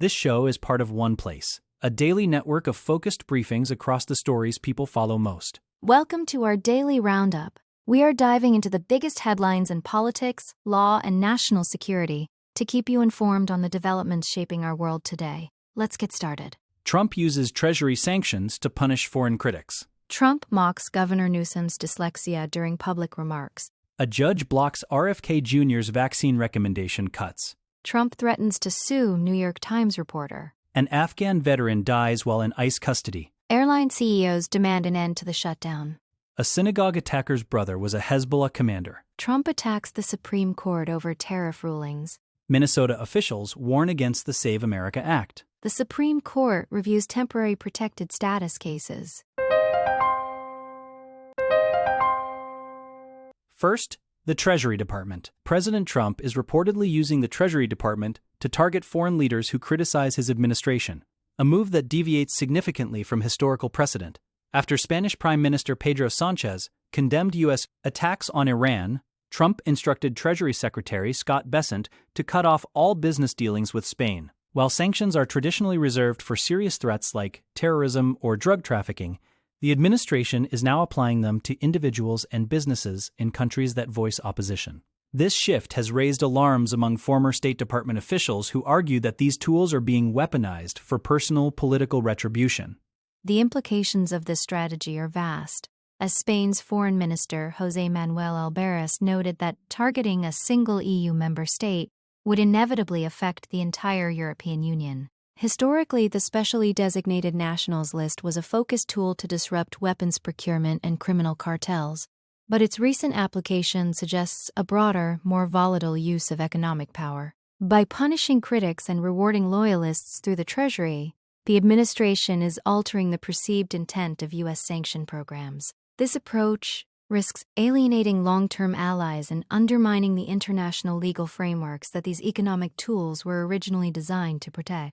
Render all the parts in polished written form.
This show is part of One Place, a daily network of focused briefings across the stories people follow most. Welcome to our daily roundup. We are diving into the biggest headlines in politics, law, and national security to keep you informed on the developments shaping our world today. Let's get started. Trump uses Treasury sanctions to punish foreign critics. Trump mocks Governor Newsom's dyslexia during public remarks. A judge blocks RFK Jr.'s vaccine recommendation cuts. Trump threatens to sue New York Times reporter. An Afghan veteran dies while in ICE custody. Airline CEOs demand an end to the shutdown. A synagogue attacker's brother was a Hezbollah commander. Trump attacks the Supreme Court over tariff rulings. Minnesota officials warn against the Save America Act. The Supreme Court reviews temporary protected status cases. First, the Treasury Department. President Trump is reportedly using the Treasury Department to target foreign leaders who criticize his administration, a move that deviates significantly from historical precedent. After Spanish Prime Minister Pedro Sanchez condemned U.S. attacks on Iran, Trump instructed Treasury Secretary Scott Bessent to cut off all business dealings with Spain. While sanctions are traditionally reserved for serious threats like terrorism or drug trafficking, the administration is now applying them to individuals and businesses in countries that voice opposition. This shift has raised alarms among former State Department officials who argue that these tools are being weaponized for personal political retribution. The implications of this strategy are vast, as Spain's Foreign Minister José Manuel Albares noted that targeting a single EU member state would inevitably affect the entire European Union. Historically, the specially designated nationals list was a focused tool to disrupt weapons procurement and criminal cartels, but its recent application suggests a broader, more volatile use of economic power. By punishing critics and rewarding loyalists through the Treasury, the administration is altering the perceived intent of U.S. sanction programs. This approach risks alienating long-term allies and undermining the international legal frameworks that these economic tools were originally designed to protect.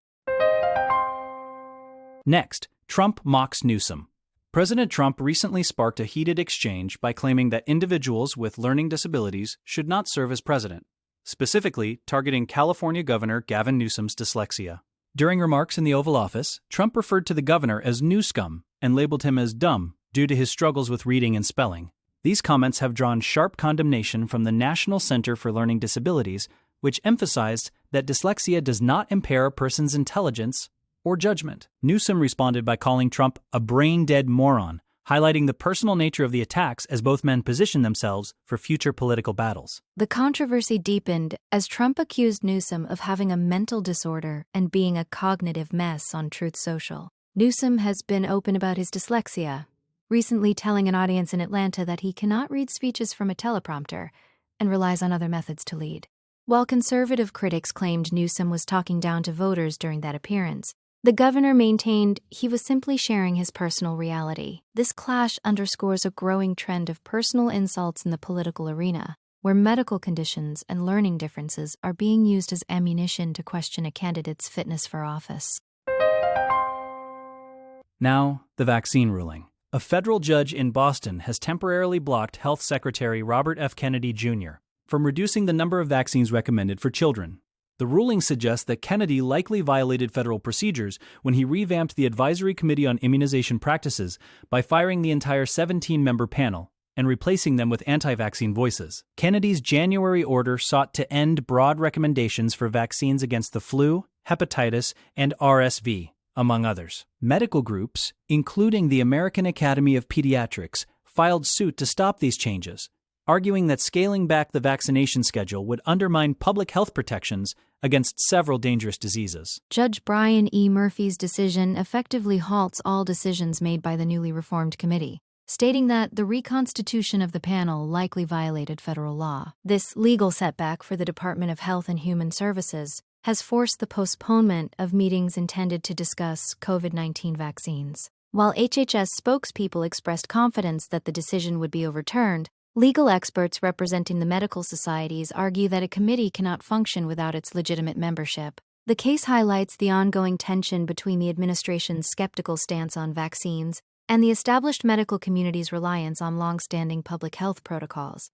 Next, Trump mocks Newsom. President Trump recently sparked a heated exchange by claiming that individuals with learning disabilities should not serve as president, specifically targeting California Governor Gavin Newsom's dyslexia. During remarks in the Oval Office, Trump referred to the governor as "new scum" and labeled him as dumb due to his struggles with reading and spelling. These comments have drawn sharp condemnation from the National Center for Learning Disabilities, which emphasized that dyslexia does not impair a person's intelligence or judgment. Newsom responded by calling Trump a brain-dead moron, highlighting the personal nature of the attacks as both men position themselves for future political battles. The controversy deepened as Trump accused Newsom of having a mental disorder and being a cognitive mess on Truth Social. Newsom has been open about his dyslexia, recently telling an audience in Atlanta that he cannot read speeches from a teleprompter and relies on other methods to lead. While conservative critics claimed Newsom was talking down to voters during that appearance, the governor maintained he was simply sharing his personal reality. This clash underscores a growing trend of personal insults in the political arena, where medical conditions and learning differences are being used as ammunition to question a candidate's fitness for office. Now, the vaccine ruling. A federal judge in Boston has temporarily blocked Health Secretary Robert F. Kennedy Jr. from reducing the number of vaccines recommended for children. The ruling suggests that Kennedy likely violated federal procedures when he revamped the Advisory Committee on Immunization Practices by firing the entire 17-member panel and replacing them with anti-vaccine voices. Kennedy's January order sought to end broad recommendations for vaccines against the flu, hepatitis, and RSV, among others. Medical groups, including the American Academy of Pediatrics, filed suit to stop these changes, arguing that scaling back the vaccination schedule would undermine public health protections against several dangerous diseases. Judge Brian E. Murphy's decision effectively halts all decisions made by the newly reformed committee, stating that the reconstitution of the panel likely violated federal law. This legal setback for the Department of Health and Human Services has forced the postponement of meetings intended to discuss COVID-19 vaccines. While HHS spokespeople expressed confidence that the decision would be overturned, legal experts representing the medical societies argue that a committee cannot function without its legitimate membership. The case highlights the ongoing tension between the administration's skeptical stance on vaccines and the established medical community's reliance on long-standing public health protocols.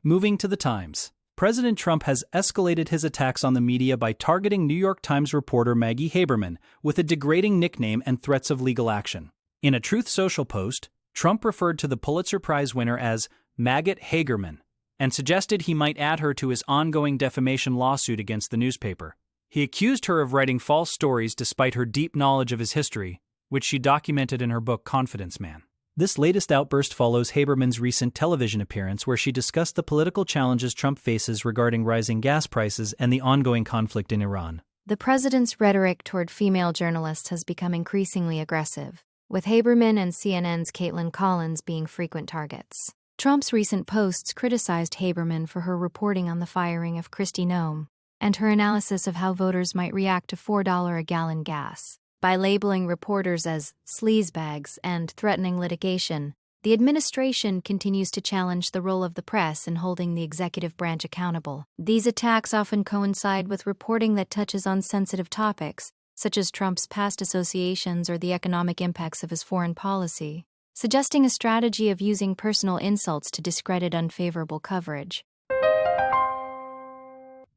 Moving to the Times. President Trump has escalated his attacks on the media by targeting New York Times reporter Maggie Haberman with a degrading nickname and threats of legal action. In a Truth Social post, Trump referred to the Pulitzer Prize winner as Maggot Hagerman and suggested he might add her to his ongoing defamation lawsuit against the newspaper. He accused her of writing false stories despite her deep knowledge of his history, which she documented in her book Confidence Man. This latest outburst follows Haberman's recent television appearance where she discussed the political challenges Trump faces regarding rising gas prices and the ongoing conflict in Iran. The president's rhetoric toward female journalists has become increasingly aggressive, with Haberman and CNN's Caitlin Collins being frequent targets. Trump's recent posts criticized Haberman for her reporting on the firing of Kristi Noem and her analysis of how voters might react to $4 a gallon gas. By labeling reporters as sleazebags and threatening litigation, the administration continues to challenge the role of the press in holding the executive branch accountable. These attacks often coincide with reporting that touches on sensitive topics, such as Trump's past associations or the economic impacts of his foreign policy, suggesting a strategy of using personal insults to discredit unfavorable coverage.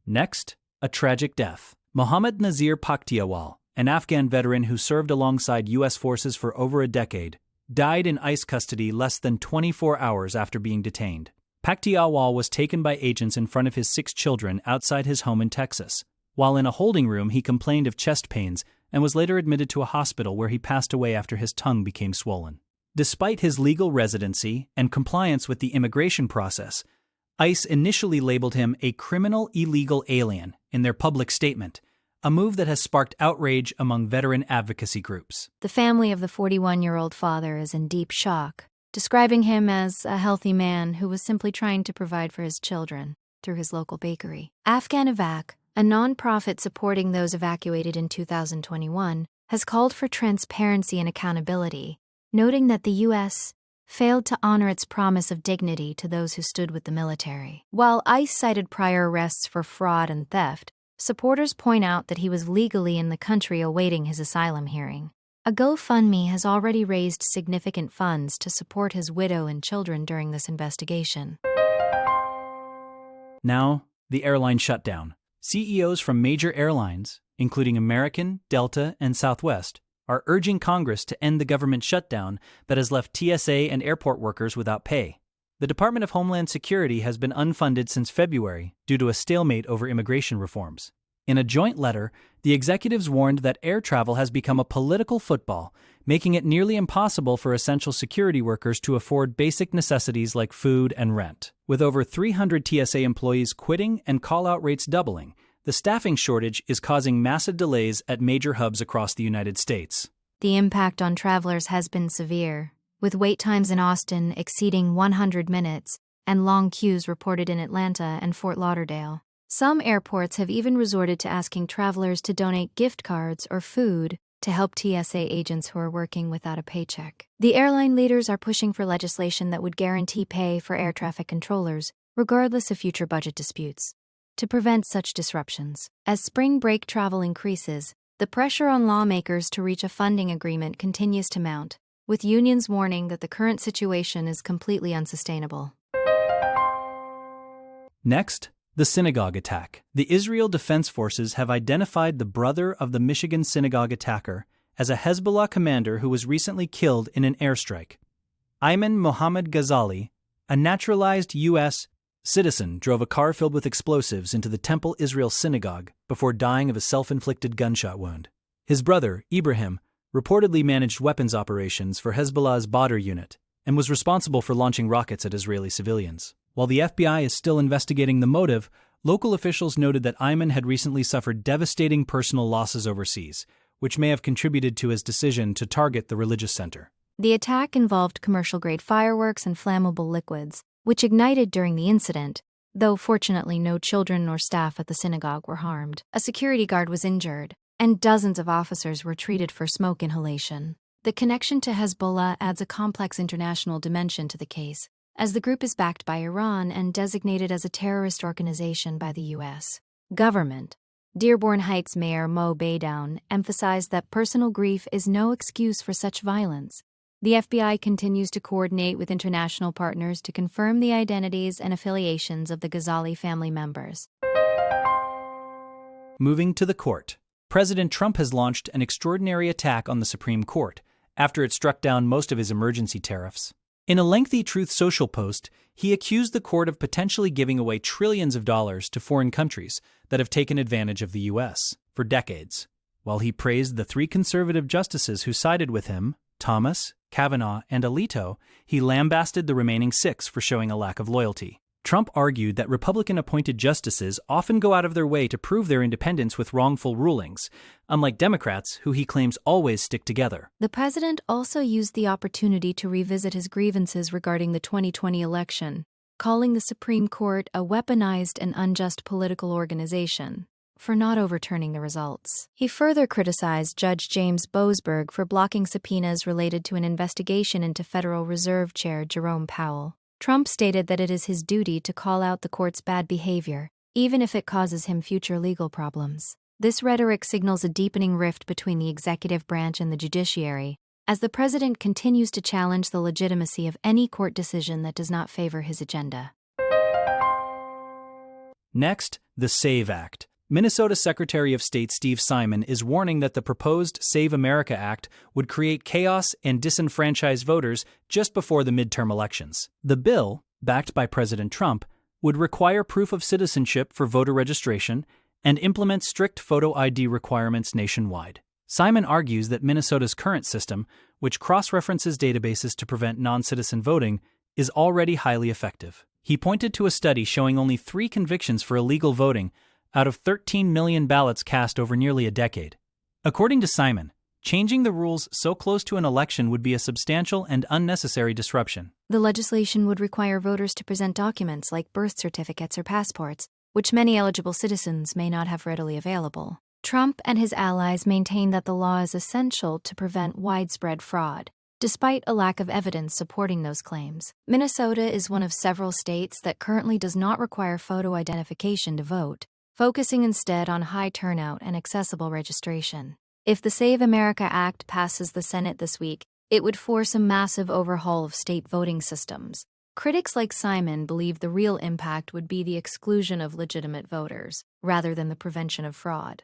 Next, a tragic death. Mohammad Nazir Pakhtiawal, an Afghan veteran who served alongside U.S. forces for over a decade, died in ICE custody less than 24 hours after being detained. Pakhtiawal was taken by agents in front of his 6 children outside his home in Texas. While in a holding room, he complained of chest pains and was later admitted to a hospital where he passed away after his tongue became swollen. Despite his legal residency and compliance with the immigration process, ICE initially labeled him a criminal illegal alien in their public statement, a move that has sparked outrage among veteran advocacy groups. The family of the 41-year-old father is in deep shock, describing him as a healthy man who was simply trying to provide for his children through his local bakery. Afghan Evac, a non-profit supporting those evacuated in 2021, has called for transparency and accountability, noting that the U.S. failed to honor its promise of dignity to those who stood with the military. While ICE cited prior arrests for fraud and theft, supporters point out that he was legally in the country awaiting his asylum hearing. A GoFundMe has already raised significant funds to support his widow and children during this investigation. Now, the airline shutdown. CEOs from major airlines, including American, Delta, and Southwest, are urging Congress to end the government shutdown that has left TSA and airport workers without pay. The Department of Homeland Security has been unfunded since February due to a stalemate over immigration reforms. In a joint letter, the executives warned that air travel has become a political football, making it nearly impossible for essential security workers to afford basic necessities like food and rent. With over 300 TSA employees quitting and call-out rates doubling, the staffing shortage is causing massive delays at major hubs across the United States. The impact on travelers has been severe, with wait times in Austin exceeding 100 minutes and long queues reported in Atlanta and Fort Lauderdale. Some airports have even resorted to asking travelers to donate gift cards or food to help TSA agents who are working without a paycheck. The airline leaders are pushing for legislation that would guarantee pay for air traffic controllers, regardless of future budget disputes, to prevent such disruptions. As spring break travel increases, the pressure on lawmakers to reach a funding agreement continues to mount, with unions warning that the current situation is completely unsustainable. Next, the synagogue attack. The Israel Defense Forces have identified the brother of the Michigan synagogue attacker as a Hezbollah commander who was recently killed in an airstrike. Ayman Mohammed Ghazali, a naturalized U.S. citizen, drove a car filled with explosives into the Temple Israel synagogue before dying of a self-inflicted gunshot wound. His brother, Ibrahim, reportedly managed weapons operations for Hezbollah's Badr unit and was responsible for launching rockets at Israeli civilians. While the FBI is still investigating the motive, local officials noted that Ayman had recently suffered devastating personal losses overseas, which may have contributed to his decision to target the religious center. The attack involved commercial-grade fireworks and flammable liquids, which ignited during the incident, though fortunately no children or staff at the synagogue were harmed. A security guard was injured, and dozens of officers were treated for smoke inhalation. The connection to Hezbollah adds a complex international dimension to the case, as the group is backed by Iran and designated as a terrorist organization by the U.S. government. Dearborn Heights Mayor Mo Baydown emphasized that personal grief is no excuse for such violence, The FBI continues to coordinate with international partners to confirm the identities and affiliations of the Ghazali family members. Moving to the court. President Trump has launched an extraordinary attack on the Supreme Court after it struck down most of his emergency tariffs. In a lengthy Truth Social post, he accused the court of potentially giving away trillions of dollars to foreign countries that have taken advantage of the U.S. for decades. While he praised the three conservative justices who sided with him, Thomas, Kavanaugh, and Alito, he lambasted the remaining six for showing a lack of loyalty. Trump argued that Republican-appointed justices often go out of their way to prove their independence with wrongful rulings, unlike Democrats, who he claims always stick together. The president also used the opportunity to revisit his grievances regarding the 2020 election, calling the Supreme Court a weaponized and unjust political organization for not overturning the results. He further criticized Judge James Boasberg for blocking subpoenas related to an investigation into Federal Reserve Chair Jerome Powell. Trump stated that it is his duty to call out the court's bad behavior, even if it causes him future legal problems. This rhetoric signals a deepening rift between the executive branch and the judiciary, as the president continues to challenge the legitimacy of any court decision that does not favor his agenda. Next, the SAVE Act. Minnesota Secretary of State Steve Simon is warning that the proposed Save America Act would create chaos and disenfranchise voters just before the midterm elections. The bill, backed by President Trump, would require proof of citizenship for voter registration and implement strict photo ID requirements nationwide. Simon argues that Minnesota's current system, which cross-references databases to prevent non-citizen voting, is already highly effective. He pointed to a study showing only 3 convictions for illegal voting out of 13 million ballots cast over nearly a decade. According to Simon, changing the rules so close to an election would be a substantial and unnecessary disruption. The legislation would require voters to present documents like birth certificates or passports, which many eligible citizens may not have readily available. Trump and his allies maintain that the law is essential to prevent widespread fraud, despite a lack of evidence supporting those claims. Minnesota is one of several states that currently does not require photo identification to vote, focusing instead on high turnout and accessible registration. If the Save America Act passes the Senate this week, it would force a massive overhaul of state voting systems. Critics like Simon believe the real impact would be the exclusion of legitimate voters, rather than the prevention of fraud.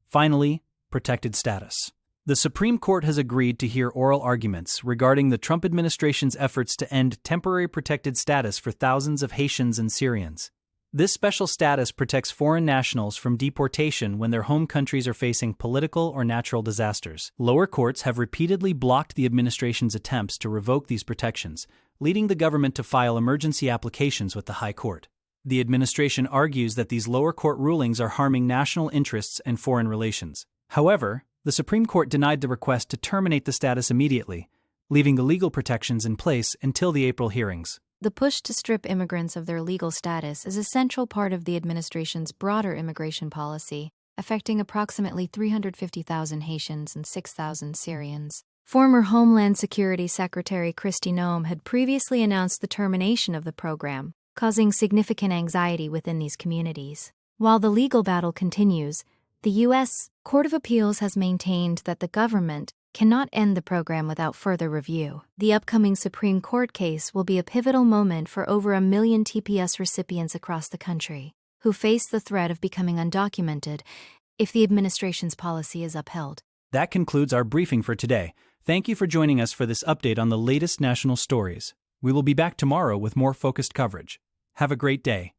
Finally, protected status. The Supreme Court has agreed to hear oral arguments regarding the Trump administration's efforts to end temporary protected status for thousands of Haitians and Syrians. This special status protects foreign nationals from deportation when their home countries are facing political or natural disasters. Lower courts have repeatedly blocked the administration's attempts to revoke these protections, leading the government to file emergency applications with the High Court. The administration argues that these lower court rulings are harming national interests and foreign relations. However, the Supreme Court denied the request to terminate the status immediately, leaving the legal protections in place until the April hearings. The push to strip immigrants of their legal status is a central part of the administration's broader immigration policy, affecting approximately 350,000 Haitians and 6,000 Syrians. Former Homeland Security Secretary Kristi Noem had previously announced the termination of the program, causing significant anxiety within these communities. While the legal battle continues, the U.S. Court of Appeals has maintained that the government cannot end the program without further review. The upcoming Supreme Court case will be a pivotal moment for over 1 million TPS recipients across the country, who face the threat of becoming undocumented if the administration's policy is upheld. That concludes our briefing for today. Thank you for joining us for this update on the latest national stories. We will be back tomorrow with more focused coverage. Have a great day.